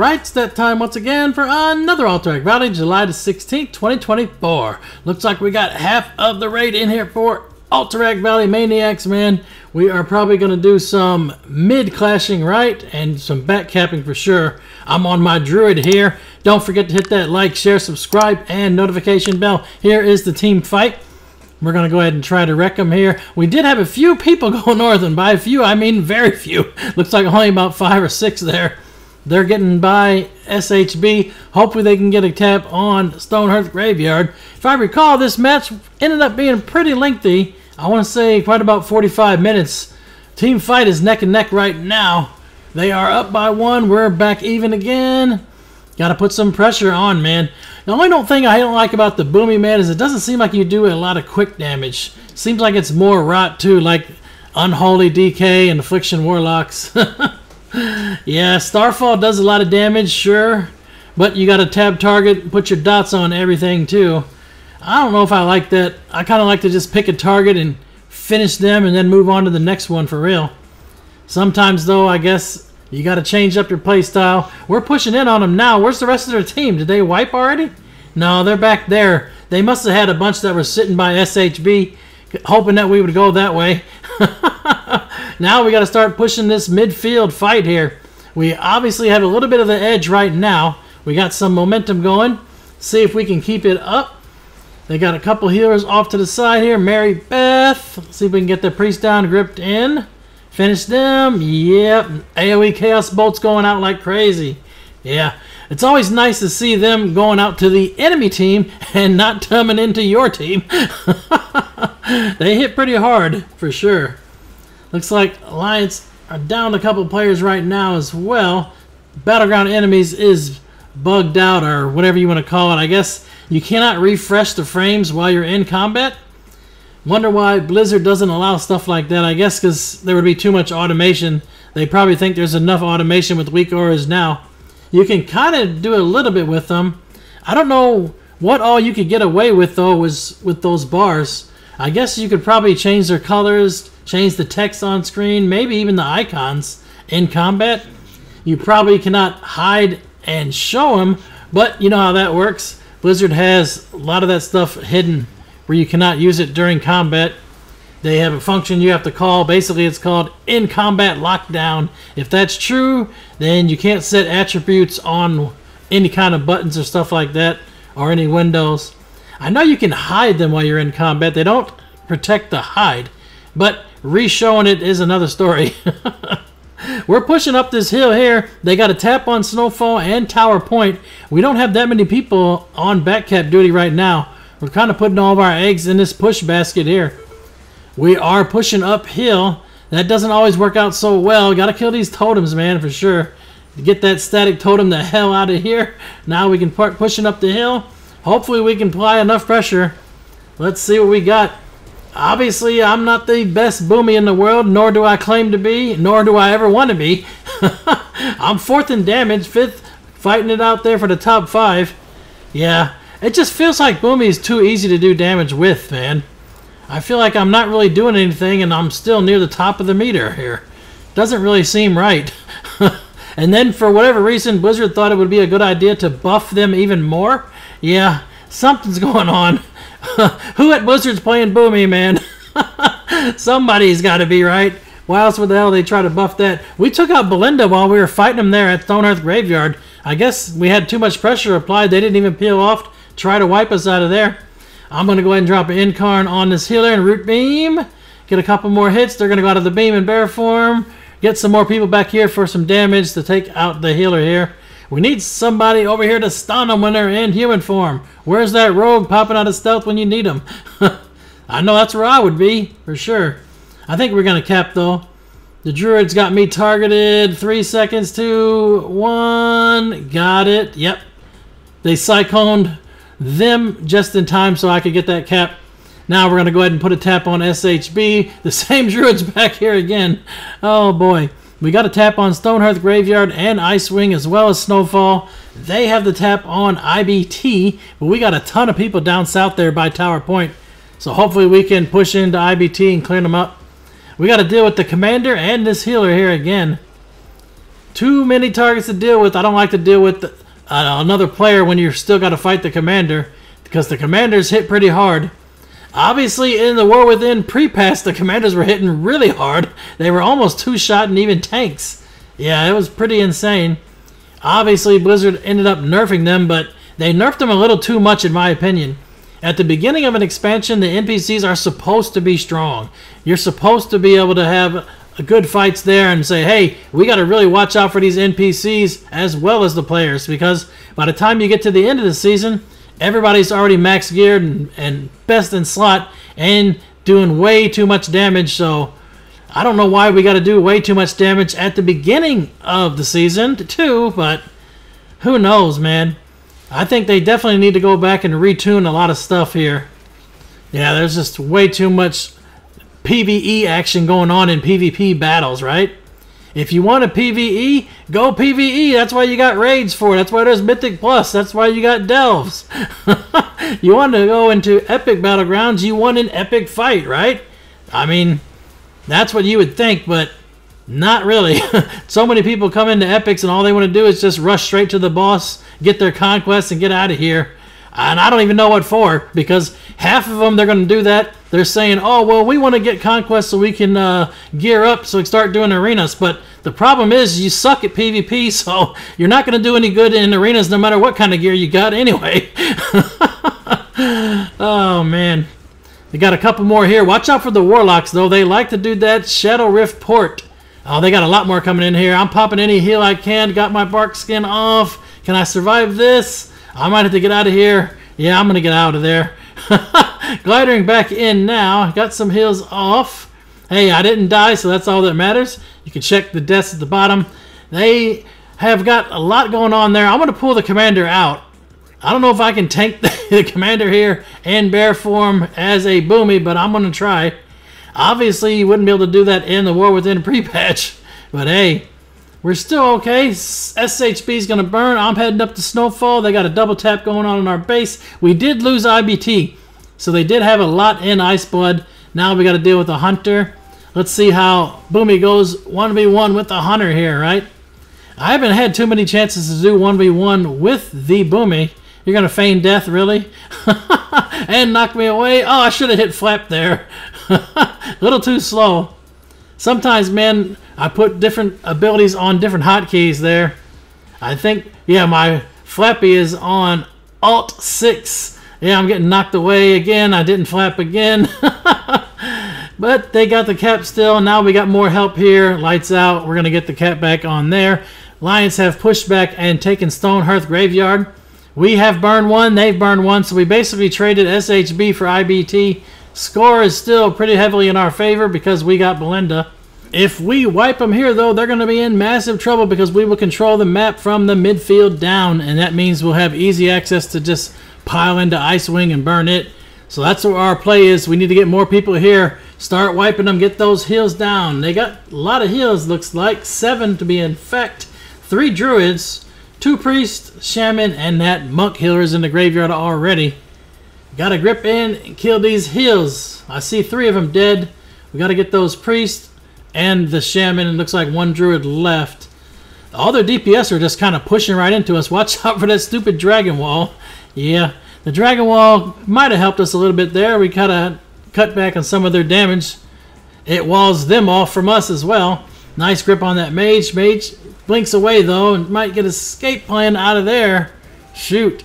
Alright, it's that time once again for another Alterac Valley, July the 16th, 2024. Looks like we got half of the raid in here for Alterac Valley Maniacs, man. We are probably going to do some mid-clashing, right? And some back capping for sure. I'm on my druid here. Don't forget to hit that like, share, subscribe, and notification bell. Here is the team fight. We're going to go ahead and try to wreck them here. We did have a few people go north, and by a few, I mean very few. Looks like only about 5 or 6 there. They're getting by SHB. Hopefully they can get a tap on Stonehearth Graveyard. If I recall, this match ended up being pretty lengthy. I want to say quite about 45 minutes. Team fight is neck and neck right now. They are up by 1. We're back even again. Got to put some pressure on, man. The only thing I don't like about the Boomy, man, is it doesn't seem like you do a lot of quick damage. Seems like it's more rot, too, like Unholy DK and Affliction Warlocks. Yeah, Starfall does a lot of damage, sure. But you got to tab target and put your dots on everything, too. I don't know if I like that. I kind of like to just pick a target and finish them and then move on to the next one for real. Sometimes, though, I guess you got to change up your play style. We're pushing in on them now. Where's the rest of their team? Did they wipe already? No, they're back there. They must have had a bunch that were sitting by SHB, hoping that we would go that way. Now we got to start pushing this midfield fight here. We obviously have a little bit of the edge right now. We got some momentum going. See if we can keep it up. They got a couple healers off to the side here. Mary Beth. Let's see if we can get the priest down, gripped in. Finish them. Yep. AoE Chaos Bolts going out like crazy. Yeah. It's always nice to see them going out to the enemy team and not coming into your team. They hit pretty hard for sure. Looks like Alliance are down a couple players right now as well. Battleground Enemies is bugged out, or whatever you want to call it. I guess you cannot refresh the frames while you're in combat. Wonder why Blizzard doesn't allow stuff like that. I guess because there would be too much automation. They probably think there's enough automation with weak auras now. You can kind of do a little bit with them. I don't know what all you could get away with, though, was with those bars. I guess you could probably change their colors, change the text on screen, maybe even the icons in combat. You probably cannot hide and show them, but you know how that works. Blizzard has a lot of that stuff hidden where you cannot use it during combat. They have a function you have to call. Basically, it's called in combat lockdown. If that's true, then you can't set attributes on any kind of buttons or stuff like that, or any windows. I know you can hide them while you're in combat. They don't protect the hide, but re-showing it is another story. We're pushing up this hill here. They got a tap on Snowfall and Tower Point. We don't have that many people on backcap duty right now. We're kind of putting all of our eggs in this push basket here. We are pushing uphill. That doesn't always work out so well. Got to kill these totems, man, for sure. To get that static totem the hell out of here. Now we can start pushing up the hill. Hopefully we can apply enough pressure. Let's see what we got. Obviously, I'm not the best Boomy in the world, nor do I claim to be, nor do I ever want to be. I'm 4th in damage, 5th fighting it out there for the top 5. Yeah, it just feels like Boomy is too easy to do damage with, man. I feel like I'm not really doing anything, and I'm still near the top of the meter here. Doesn't really seem right. And then, for whatever reason, Blizzard thought it would be a good idea to buff them even more. Yeah, something's going on. Who at Blizzard's playing Boomy, man? Somebody's got to be, right? Why else would the hell they try to buff that? We took out Belinda while we were fighting them there at Stonehearth Graveyard. I guess we had too much pressure applied. They didn't even peel off. Try to wipe us out of there. I'm going to go ahead and drop an Incarn on this healer and Root Beam. Get a couple more hits. They're going to go out of the beam in bear form. Get some more people back here for some damage to take out the healer here. We need somebody over here to stun them when they're in human form. Where's that rogue popping out of stealth when you need them? I know that's where I would be, for sure. I think we're going to cap, though. The druid's got me targeted. 3 seconds, 2, 1. Got it. Yep. They cycloned them just in time so I could get that cap. Now we're going to go ahead and put a tap on SHB. The same druid's back here again. Oh, boy. We got a tap on Stonehearth Graveyard and Icewing as well as Snowfall. They have the tap on IBT, but we got a ton of people down south there by Tower Point. So hopefully we can push into IBT and clear them up. We got to deal with the commander and this healer here again. too many targets to deal with. I don't like to deal with another player when you're still got to fight the commander, because the commanders hit pretty hard. Obviously, in the War Within pre-pass, the commanders were hitting really hard. They were almost two-shot and even tanks. Yeah, it was pretty insane. Obviously, Blizzard ended up nerfing them, but they nerfed them a little too much in my opinion. At the beginning of an expansion, the NPCs are supposed to be strong. You're supposed to be able to have good fights there and say, hey, we got to really watch out for these NPCs as well as the players, because by the time you get to the end of the season, everybody's already max geared and best in slot and doing way too much damage. So I don't know why we got to do way too much damage at the beginning of the season too, but who knows, man. I think they definitely need to go back and retune a lot of stuff here. Yeah, there's just way too much PvE action going on in PvP battles, right? If you want a PvE, go PvE. That's why you got raids for. That's why there's Mythic Plus. That's why you got delves. You want to go into epic battlegrounds, you want an epic fight, right? I mean, that's what you would think, but not really. So many people come into epics and all they want to do is just rush straight to the boss, get their conquests, and get out of here. And I don't even know what for, because half of them, they're going to do that. They're saying, oh, well, we want to get conquest so we can gear up so we can start doing arenas. But the problem is you suck at PvP, so you're not going to do any good in arenas no matter what kind of gear you got anyway. Oh, man. They got a couple more here. Watch out for the Warlocks, though. They like to do that Shadow Rift port. Oh, they got a lot more coming in here. I'm popping any heal I can. Got my bark skin off. Can I survive this? I might have to get out of here. Yeah, I'm going to get out of there. Glidering back in now. Got some heals off. Hey, I didn't die, so that's all that matters. You can check the deaths at the bottom. They have got a lot going on there. I'm going to pull the commander out. I don't know if I can tank the commander here in bear form as a boomy, but I'm going to try. Obviously, you wouldn't be able to do that in the War Within pre-patch. But hey, we're still okay. SHB is going to burn. I'm heading up to Snowfall. They got a double tap going on in our base. We did lose IBT, so they did have a lot in Iceblood. Now we got to deal with the Hunter. Let's see how Boomy goes 1v1 with the Hunter here, right? I haven't had too many chances to do 1v1 with the Boomy. You're going to feign death, really? And knock me away? Oh, I should have hit Flap there. A little too slow. Sometimes, man, I put different abilities on different hotkeys there. I think, yeah, my Flappy is on Alt 6. Yeah, I'm getting knocked away again. I didn't flap again. But they got the cap still. Now we got more help here. Lights out. We're going to get the cap back on there. Lions have pushed back and taken Stonehearth Graveyard. We have burned one. They've burned one. So we basically traded SHB for IBT. Score is still pretty heavily in our favor because we got Belinda. If we wipe them here, though, they're going to be in massive trouble because we will control the map from the midfield down. And that means we'll have easy access to just pile into Icewing and burn it. So that's what our play is. We need to get more people here. Start wiping them. Get those heals down. They got a lot of heals, looks like. 7 to be in fact. 3 druids, 2 priests, shaman, and that monk healer is in the graveyard already. Got to grip in and kill these heals. I see 3 of them dead. We got to get those priests and the shaman. It looks like 1 druid left. All their DPS are just kind of pushing right into us. Watch out for that stupid dragon wall. Yeah, the dragon wall might have helped us a little bit there. We kind of cut back on some of their damage. It walls them off from us as well. Nice grip on that mage. Mage blinks away though and might get escape plan out of there. Shoot.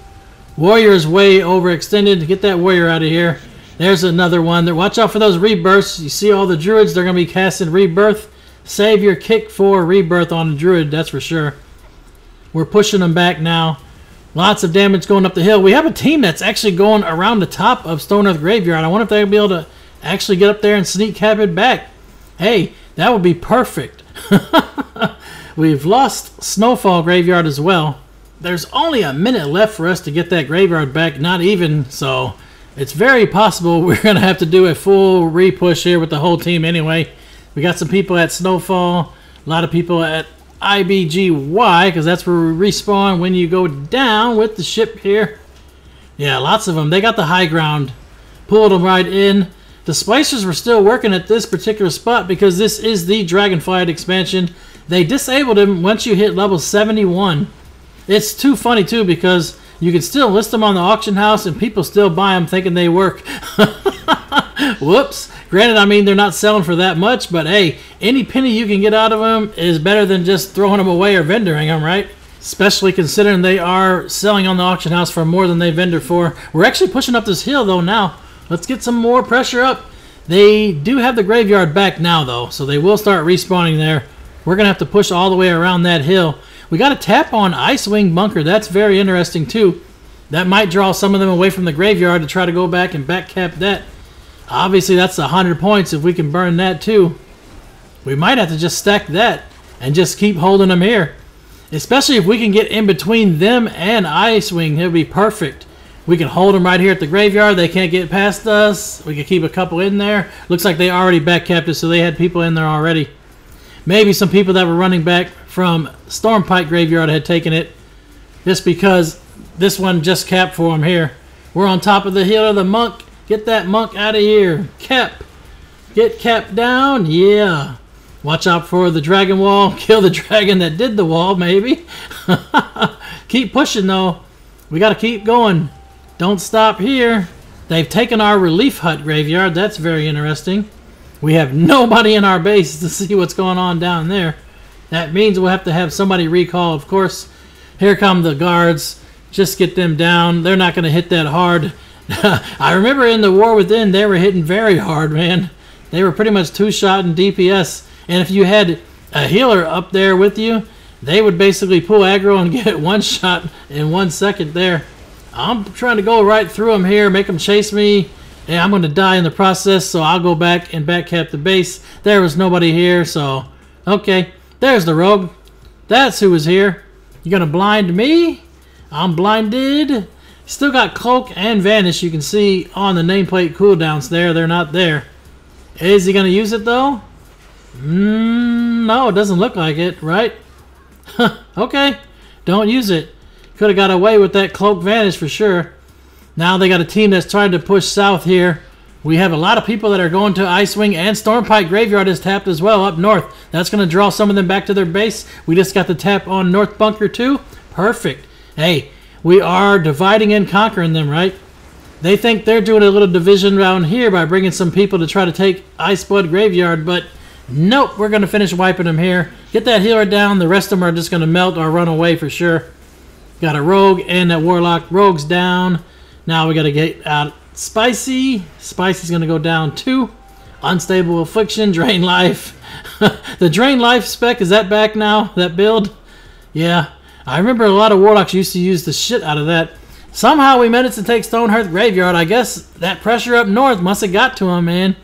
Warrior's way overextended. Get that warrior out of here. There's another one. Watch out for those rebirths. You see all the druids, they're going to be casting rebirth. Save your kick for rebirth on the druid, that's for sure. We're pushing them back now. Lots of damage going up the hill. We have a team that's actually going around the top of Stonehearth Graveyard. I wonder if they'll be able to actually get up there and sneak cap it back. Hey, that would be perfect. We've lost Snowfall Graveyard as well. There's only a minute left for us to get that graveyard back, not even, so it's very possible we're going to have to do a full re-push here with the whole team anyway. We got some people at Snowfall, a lot of people at IBGY, because that's where we respawn when you go down with the ship here. Yeah, lots of them. They got the high ground. Pulled them right in. The splicers were still working at this particular spot because this is the Dragonflight expansion. they disabled him once you hit level 71. It's too funny too because you can still list them on the auction house and people still buy them thinking they work. Whoops. Granted, I mean, they're not selling for that much, but hey, any penny you can get out of them is better than just throwing them away or vendoring them, right? Especially considering they are selling on the auction house for more than they vendor for. We're actually pushing up this hill though now. Let's get some more pressure up. They do have the graveyard back now though, so they will start respawning there. We're going to have to push all the way around that hill. We got a tap on Icewing Bunker. That's very interesting too. That might draw some of them away from the graveyard to try to go back and backcap that. Obviously, that's 100 points if we can burn that too. We might have to just stack that and just keep holding them here. Especially if we can get in between them and Icewing, it'll be perfect. We can hold them right here at the graveyard. They can't get past us. We can keep a couple in there. Looks like they already backcapped it, so they had people in there already. Maybe some people that were running back from Stormpike Graveyard had taken it just because this one just capped for them here. We're on top of the hill of the monk. Get that monk out of here. Cap. Get Cap down. Yeah. Watch out for the dragon wall. Kill the dragon that did the wall, maybe. Keep pushing, though. We got to keep going. Don't stop here. They've taken our relief hut graveyard. That's very interesting. We have nobody in our base to see what's going on down there. That means we'll have to have somebody recall, of course. Here come the guards. Just get them down. They're not going to hit that hard. I remember in the War Within, they were hitting very hard, man. They were pretty much two-shot in DPS. And if you had a healer up there with you, they would basically pull aggro and get one shot in 1 second there. I'm trying to go right through them here, make them chase me. And I'm going to die in the process, so I'll go back and backcap the base. There was nobody here, so... Okay, there's the rogue. That's who was here. You going to blind me? I'm blinded. Still got Cloak and Vanish, you can see on the nameplate cooldowns there. They're not there. Is he going to use it, though? No, it doesn't look like it, right? Okay, don't use it. Could have got away with that Cloak Vanish for sure. Now they got a team that's trying to push south here. We have a lot of people that are going to Icewing, and Stormpike Graveyard is tapped as well up north. That's going to draw some of them back to their base. We just got the tap on North Bunker too. Perfect. Hey, we are dividing and conquering them, right? They think they're doing a little division around here by bringing some people to try to take Iceblood Graveyard, but nope, we're going to finish wiping them here. Get that healer down. The rest of them are just going to melt or run away for sure. Got a rogue and that warlock. Rogue's down. Now we got to get out Spicy. Spicy's going to go down too. Unstable Affliction, Drain Life. The Drain Life spec, is that back now? That build? Yeah. I remember a lot of warlocks used to use the shit out of that. Somehow we managed to take Stonehearth Graveyard. I guess that pressure up north must have got to them, man.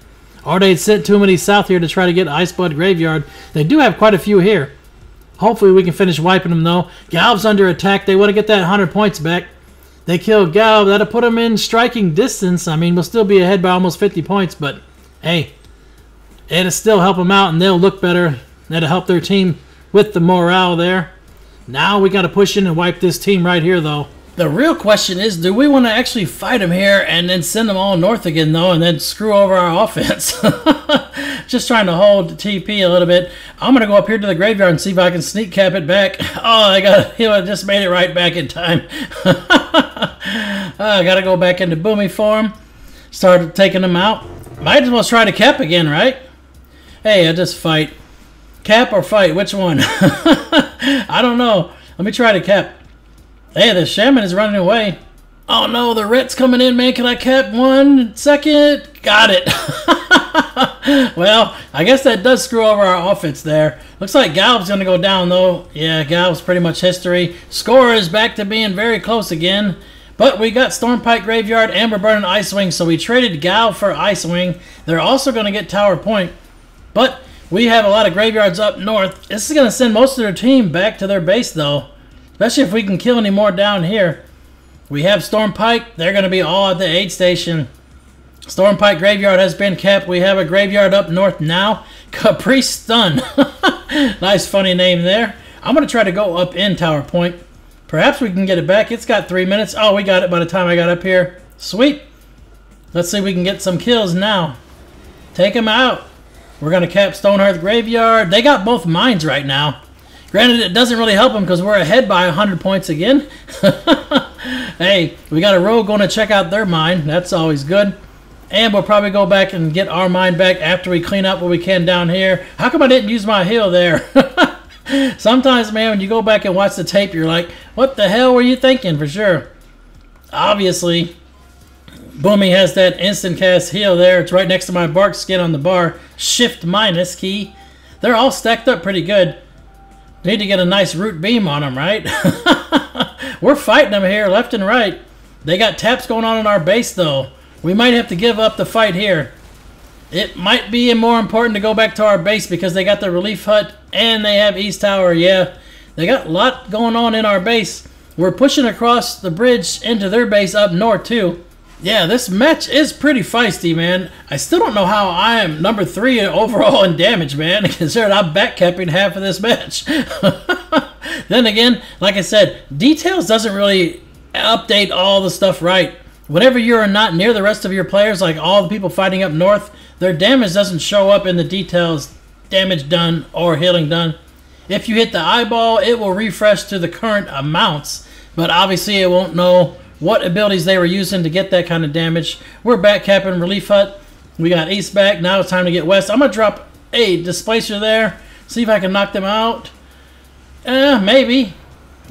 Or they'd sent too many south here to try to get Iceblood Graveyard. They do have quite a few here. Hopefully we can finish wiping them, though. Galv's under attack. They want to get that 100 points back. They killed Galv. That'll put them in striking distance. I mean, we'll still be ahead by almost 50 points, but hey, it'll still help them out, and they'll look better. That'll help their team with the morale there. Now we got to push in and wipe this team right here, though. The real question is, do we want to actually fight them here and then send them all north again, though, and then screw over our offense? Just trying to hold the TP a little bit. I'm going to go up here to the graveyard and see if I can sneak cap it back. Oh, I just made it right back in time. I got to go back into boomy form. Started taking them out. Might as well try to cap again, right? Hey, I just fight. Cap or fight? Which one? I don't know. Let me try to cap. Hey, the shaman is running away. Oh no, the ret's coming in, man. Can I cap 1 second? Got it. Well, I guess that does screw over our offense there. Looks like Galv's going to go down, though. Yeah, Galv's pretty much history. Score is back to being very close again. But we got Stormpike Graveyard and we're burning Icewing, so we traded Galv for Icewing. They're also going to get Tower Point. But we have a lot of graveyards up north. This is going to send most of their team back to their base, though. Especially if we can kill any more down here. We have Stormpike. They're going to be all at the aid station. Stormpike Graveyard has been kept. We have a graveyard up north now. Caprice Stun. Nice funny name there. I'm going to try to go up in Tower Point. Perhaps we can get it back. It's got 3 minutes. Oh, we got it by the time I got up here. Sweet. Let's see if we can get some kills now. Take him out. We're going to cap Stonehearth Graveyard. They got both mines right now. Granted, it doesn't really help them because we're ahead by 100 points again. Hey, we got a rogue going to check out their mine. That's always good. And we'll probably go back and get our mine back after we clean up what we can down here. How come I didn't use my heal there? Sometimes, man, when you go back and watch the tape, you're like, what the hell were you thinking, for sure? Obviously, Boomy has that instant cast heal there. It's right next to my bark skin on the bar. Shift minus key. They're all stacked up pretty good. Need to get a nice root beam on them, right? We're fighting them here left and right. They got taps going on in our base, though. We might have to give up the fight here. It might be more important to go back to our base because they got the relief hut and they have East Tower. Yeah, they got a lot going on in our base. We're pushing across the bridge into their base up north, too. Yeah, this match is pretty feisty, man. I still don't know how I am number 3 overall in damage, man, considering I'm backcapping half of this match. Then again, like I said, details doesn't really update all the stuff right. Whenever you're not near the rest of your players, like all the people fighting up north, their damage doesn't show up in the details, damage done or healing done. If you hit the eyeball, it will refresh to the current amounts, but obviously it won't know what abilities they were using to get that kind of damage. We're back capping Relief Hut. We got East back. Now it's time to get West. I'm going to drop a Displacer there. See if I can knock them out. Maybe.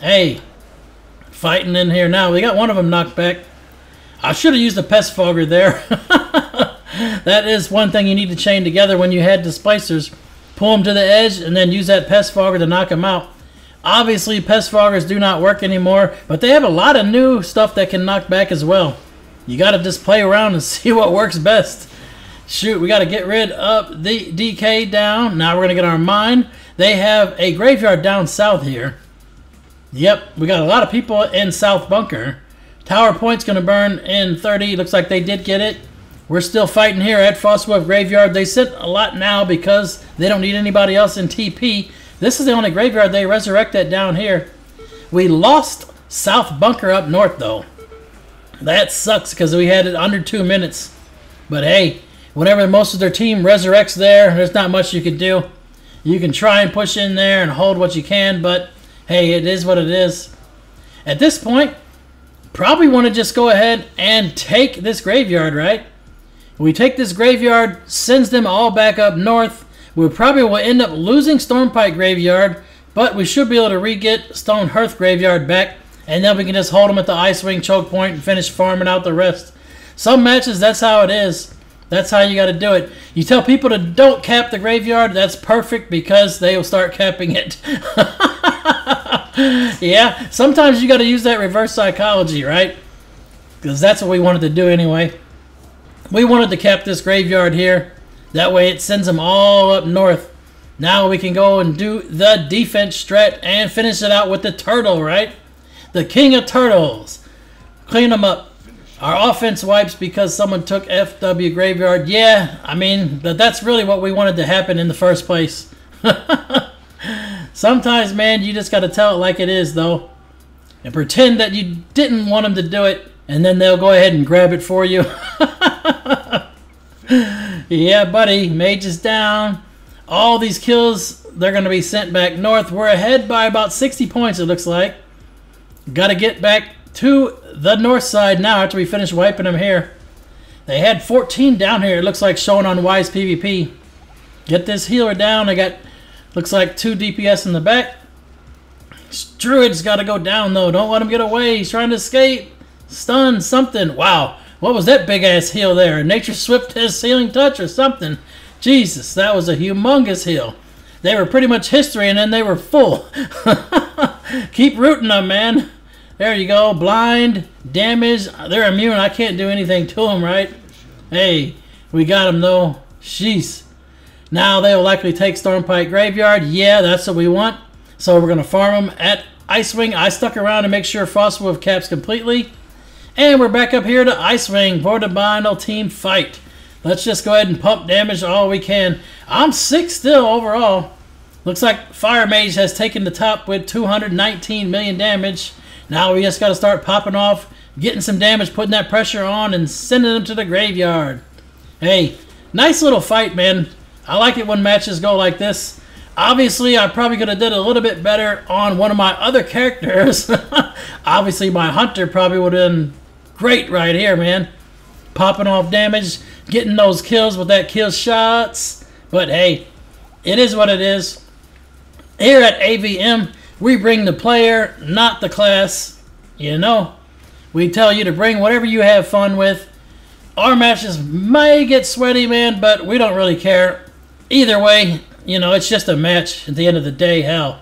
Hey, fighting in here now. We got one of them knocked back. I should have used the Pest Fogger there. That is one thing you need to chain together when you had Displacers. Pull them to the edge and then use that Pest Fogger to knock them out. Obviously, Pest Foggers do not work anymore, but they have a lot of new stuff that can knock back as well. You got to just play around and see what works best. Shoot, we got to get rid of the DK down. Now we're going to get our mine. They have a graveyard down south here. Yep, we got a lot of people in South Bunker. Tower Point's going to burn in 30. Looks like they did get it. We're still fighting here at Frostwolf Graveyard. They sit a lot now because they don't need anybody else in TP. This is the only graveyard they resurrected down here. We lost South Bunker up north, though. That sucks because we had it under 2 minutes. But hey, whenever most of their team resurrects there, there's not much you can do. You can try and push in there and hold what you can, but hey, it is what it is. At this point, probably want to just go ahead and take this graveyard, right? We take this graveyard, sends them all back up north. We probably will end up losing Stormpike Graveyard, but we should be able to re-get Stonehearth Graveyard back, and then we can just hold them at the Icewing Choke Point and finish farming out the rest. Some matches, that's how it is. That's how you got to do it. You tell people to don't cap the graveyard, that's perfect because they will start capping it. Yeah, sometimes you got to use that reverse psychology, right? Because that's what we wanted to do anyway. We wanted to cap this graveyard here. That way it sends them all up north. Now we can go and do the defense strat and finish it out with the turtle, right? The king of turtles. Clean them up. Our offense wipes because someone took FW Graveyard. Yeah, I mean, that's really what we wanted to happen in the first place. Sometimes, man, you just got to tell it like it is, though. And pretend that you didn't want them to do it. And then they'll go ahead and grab it for you. Yeah, buddy. Mage is down. All these kills, they're going to be sent back north. We're ahead by about 60 points, it looks like. Got to get back to the north side now after we finish wiping them here. They had 14 down here, it looks like, showing on Wise PvP. Get this healer down. I got, looks like, 2 DPS in the back. Druid's got to go down, though. Don't let him get away. He's trying to escape. Stun, something. Wow. What was that big-ass heal there? Nature Swift has Healing Touch or something. Jesus, that was a humongous heal. They were pretty much history, and then they were full. Keep rooting them, man. There you go. Blind, damage. They're immune. I can't do anything to them, right? Hey, we got them, though. Jeez. Now they will likely take Stormpike Graveyard. Yeah, that's what we want. So we're going to farm them at Icewing. I stuck around to make sure Frostwolf caps completely. And we're back up here to Icewing for the final team fight. Let's just go ahead and pump damage all we can. I'm 6 still overall. Looks like Fire Mage has taken the top with 219 million damage. Now we just got to start popping off, getting some damage, putting that pressure on, and sending them to the graveyard. Hey, nice little fight, man. I like it when matches go like this. Obviously, I probably could have did a little bit better on one of my other characters. Obviously, my hunter probably would have been great right here, man. Popping off damage, getting those kills with that kill shots. But hey, it is what it is. Here at AVM, we bring the player, not the class. You know, we tell you to bring whatever you have fun with. Our matches may get sweaty, man, but we don't really care. Either way, you know, it's just a match at the end of the day, hell.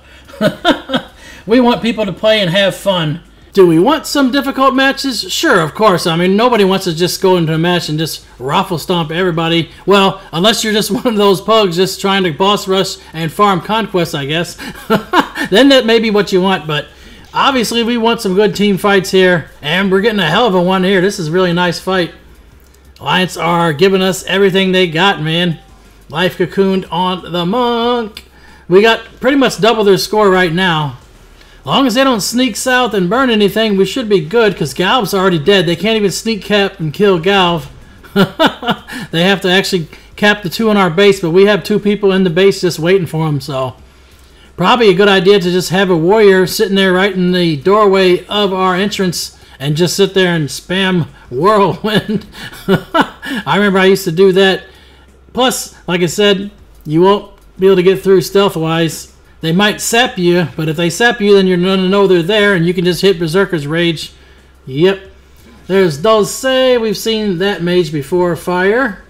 We want people to play and have fun. Do we want some difficult matches? Sure, of course. I mean, nobody wants to just go into a match and just raffle stomp everybody. Well, unless you're just one of those pugs just trying to boss rush and farm conquests, I guess. Then that may be what you want, but obviously we want some good team fights here. And we're getting a hell of a one here. This is a really nice fight. Alliance are giving us everything they got, man. Life cocooned on the monk. We got pretty much double their score right now. As long as they don't sneak south and burn anything, we should be good, because Galv's already dead. They can't even sneak cap and kill Galv. They have to actually cap the 2 on our base, but we have 2 people in the base just waiting for them, so probably a good idea to just have a warrior sitting there right in the doorway of our entrance and just sit there and spam whirlwind. I remember I used to do that. Plus, like I said, you won't be able to get through stealth-wise. They might sap you, but if they sap you, then you're going to know they're there, and you can just hit Berserker's Rage. Yep. There's Dulce. We've seen that mage before. Fire.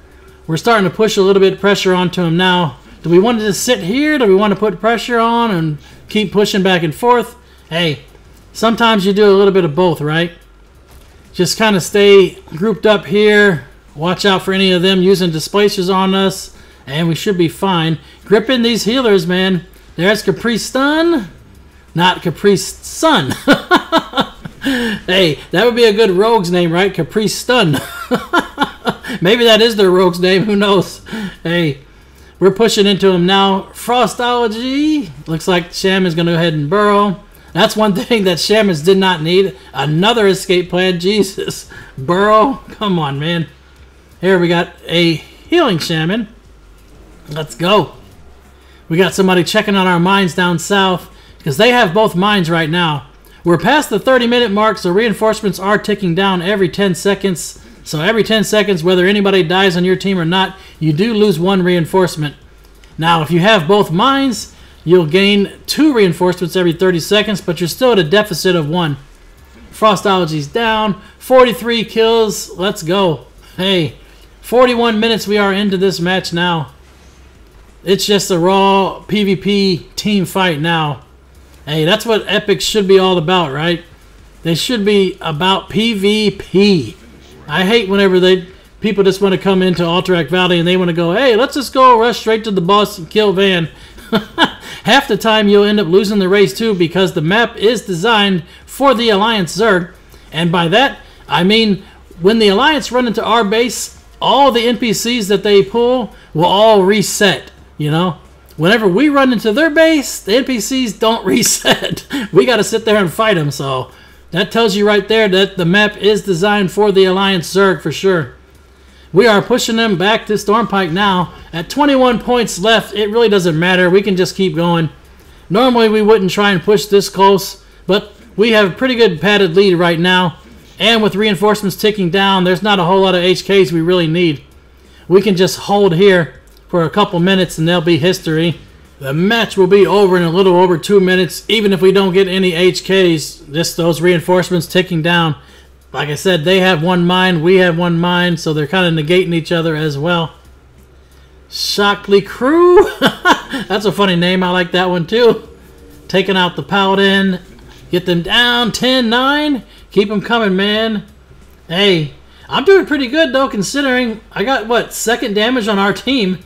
We're starting to push a little bit of pressure onto him now. Do we want to just sit here? Do we want to put pressure on and keep pushing back and forth? Hey, sometimes you do a little bit of both, right? Just kind of stay grouped up here. Watch out for any of them using displacers on us, and we should be fine. Gripping these healers, man. There's Caprice Stun, not Caprice Sun. Hey, that would be a good rogue's name, right? Caprice Stun. Maybe that is their rogue's name. Who knows? Hey, we're pushing into him now. Frostology. Looks like Shaman's going to go ahead and burrow. That's one thing that Shamans did not need. Another escape plan. Jesus. Burrow. Come on, man. Here we got a healing Shaman. Let's go. We got somebody checking on our mines down south, because they have both mines right now. We're past the 30-minute mark, so reinforcements are ticking down every 10 seconds. So every 10 seconds, whether anybody dies on your team or not, you do lose 1 reinforcement. Now, if you have both mines, you'll gain 2 reinforcements every 30 seconds, but you're still at a deficit of 1. Frostology's down. 43 kills. Let's go. Hey, 41 minutes we are into this match now. It's just a raw PvP team fight now. Hey, that's what epics should be all about, right? They should be about PvP. I hate whenever people just want to come into Alterac Valley and they want to go, hey, let's just go rush straight to the boss and kill Van. Half the time you'll end up losing the race too, because the map is designed for the Alliance Zerg. And by that, I mean when the Alliance run into our base, all the NPCs that they pull will all reset. You know, whenever we run into their base, the NPCs don't reset. We got to sit there and fight them. So that tells you right there that the map is designed for the Alliance Zerg for sure. We are pushing them back to Stormpike now. At 21 points left, it really doesn't matter. We can just keep going. Normally we wouldn't try and push this close, but we have a pretty good padded lead right now. And with reinforcements ticking down, there's not a whole lot of HKs we really need. We can just hold here for a couple minutes and they'll be history. The match will be over in a little over 2 minutes, even if we don't get any HKs, just those reinforcements ticking down. Like I said, they have 1 mine, we have 1 mine, so they're kind of negating each other as well. Shockley Crew. That's a funny name. I like that one too. Taking out the Paladin. Get them down. 10-9. Keep them coming, man. Hey, I'm doing pretty good though, considering I got, what, 2nd damage on our team.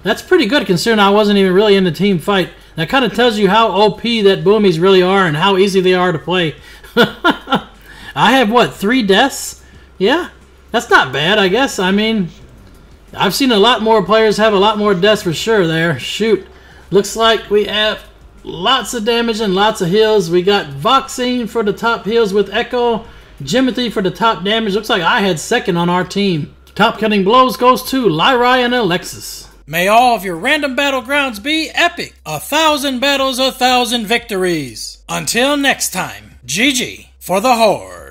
That's pretty good considering I wasn't even really in the team fight. That kind of tells you how OP that boomies really are and how easy they are to play. I have, what, 3 deaths? Yeah, that's not bad, I guess. I mean, I've seen a lot more players have a lot more deaths for sure there. Shoot. Looks like we have lots of damage and lots of heals. We got Voxine for the top heals with Echo. Jimothy for the top damage. Looks like I had 2nd on our team. Top cutting blows goes to Lyrai and Alexis. May all of your random battlegrounds be epic. 1,000 battles, 1,000 victories. Until next time, GG for the Horde.